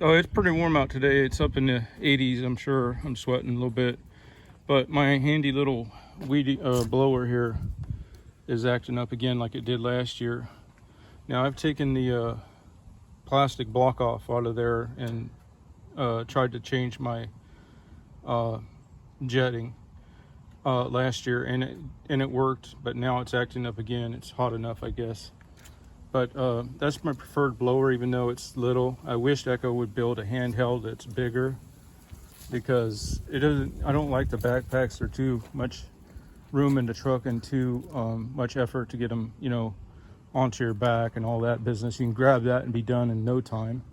Oh, it's pretty warm out today. It's up in the 80s, I'm sure. I'm sweating a little bit. But my handy little weed blower here is acting up again like it did last year. Now, I've taken the plastic block off out of there and tried to change my jetting last year, and it worked, but now it's acting up again. It's hot enough, I guess. But that's my preferred blower, even though it's little. I wish Echo would build a handheld that's bigger, because it doesn't. I don't like the backpacks. They're too much room in the truck and too much effort to get them, onto your back and all that business. You can grab that and be done in no time.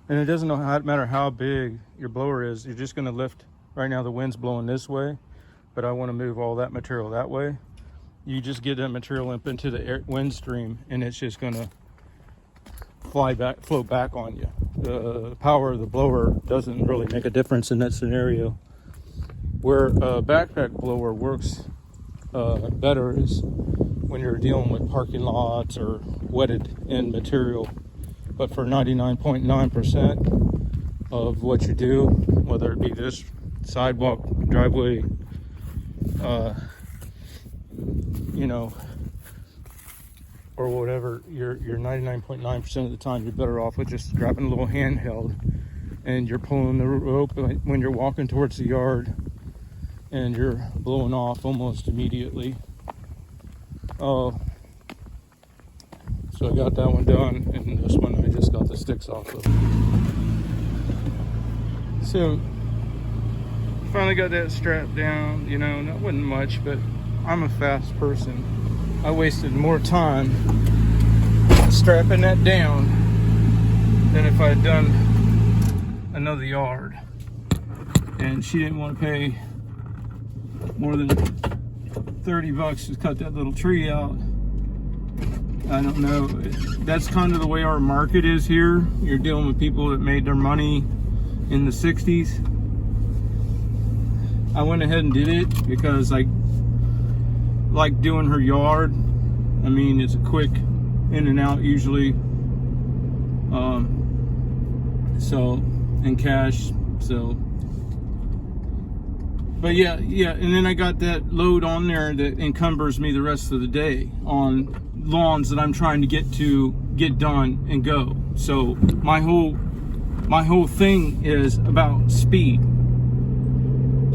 And it doesn't matter how big your blower is. You're just going to lift. Right now the wind's blowing this way, but I want to move all that material that way. You just get that material up into the wind stream, and it's just going to float back on you. The power of the blower doesn't really make a difference in that scenario. Where a backpack blower works better is when you're dealing with parking lots or wetted end material. But for 99.9% of what you do, whether it be this sidewalk, driveway, or whatever, you're 99.9% of the time you're better off with just grabbing a little handheld, and you're pulling the rope when you're walking towards the yard, and you're blowing off almost immediately. So I got that one done, and this one I just got the sticks off of. So finally got that strapped down. That wasn't much, but I'm a fast person. I wasted more time strapping that down than if I had done another yard. And she didn't want to pay more than $30 to cut that little tree out. I don't know. That's kind of the way our market is here. You're dealing with people that made their money in the 60s. I went ahead and did it because I like doing her yard. I mean, it's a quick in and out usually. And cash. But yeah, and then I got that load on there that encumbers me the rest of the day on lawns that I'm trying to get done and go. So my whole thing is about speed.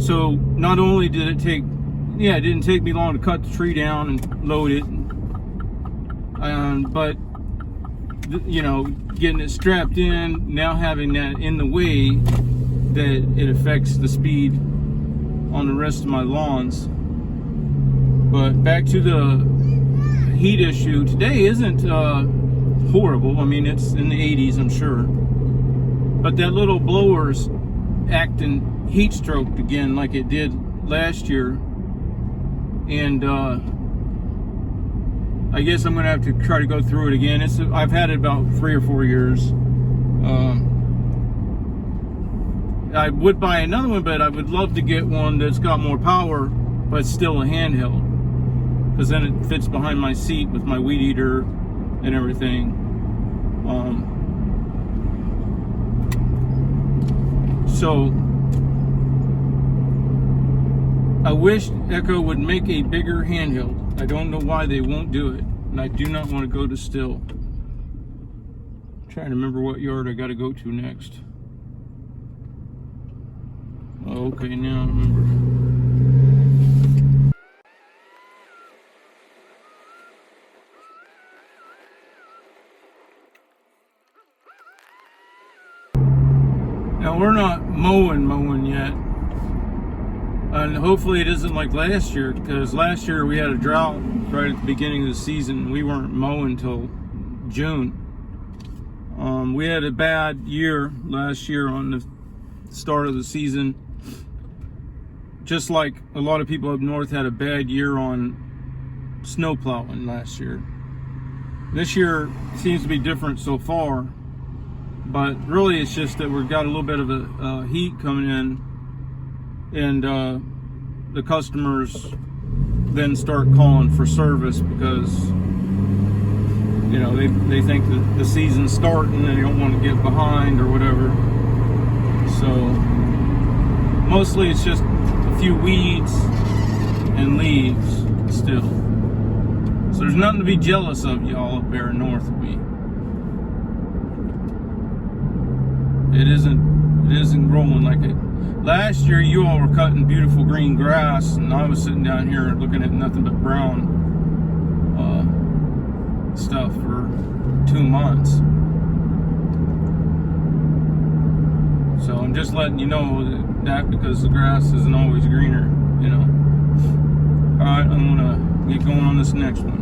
So not only did it didn't take me long to cut the tree down and load it, but getting it strapped in, now having that in the way that it affects the speed on the rest of my lawns. But back to the heat issue, today isn't horrible. I mean, it's in the 80s, I'm sure, but that little blower's acting heat stroked again like it did last year, and I guess I'm gonna have to try to go through it again. I've had it about 3 or 4 years. I would buy another one, but I would love to get one that's got more power, but still a handheld, because then it fits behind my seat with my weed eater and everything. So I wish Echo would make a bigger handheld. I don't know why they won't do it, and I do not want to go to Still. I'm trying to remember what yard I got to go to next. Oh, okay, now I remember. Now we're not mowing yet, and hopefully it isn't like last year, because last year we had a drought right at the beginning of the season. We weren't mowing till June. We had a bad year last year on the start of the season, just like a lot of people up north had a bad year on snow plowing last year. This year seems to be different so far, but really it's just that we've got a little bit of a heat coming in, and the customers then start calling for service because they think that the season's starting and they don't want to get behind or whatever. So mostly it's just a few weeds and leaves still. So there's nothing to be jealous of, y'all, up there north of me. It isn't growing like it. Last year you all were cutting beautiful green grass and I was sitting down here looking at nothing but brown stuff for 2 months. So I'm just letting you know that because the grass isn't always greener, you know. Alright, I'm gonna get going on this next one.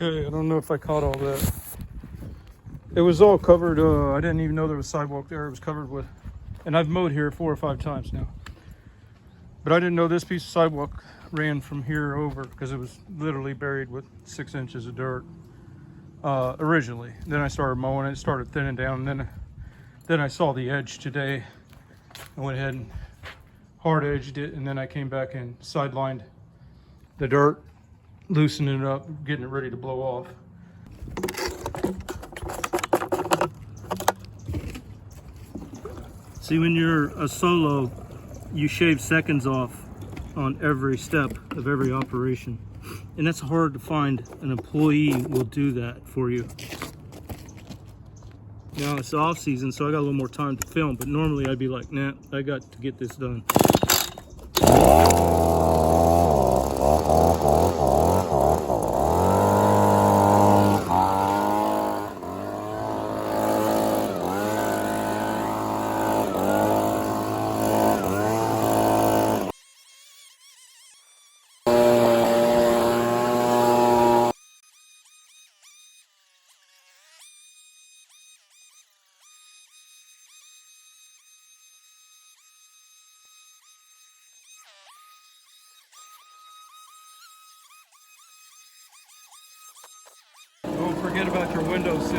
Okay, I don't know if I caught all that. It was all covered. I didn't even know there was sidewalk there. It was covered with, and I've mowed here 4 or 5 times now. But I didn't know this piece of sidewalk ran from here over because it was literally buried with 6 inches of dirt originally. Then I started mowing it, started thinning down, and then I saw the edge today. I went ahead and hard edged it, and then I came back and sidelined the dirt, loosening it up, getting it ready to blow off. See, when you're a solo, you shave seconds off on every step of every operation. And that's hard to find. An employee will do that for you. Now it's off season, so I got a little more time to film, but normally I'd be like, nah, I got to get this done. Don't forget about your windowsill.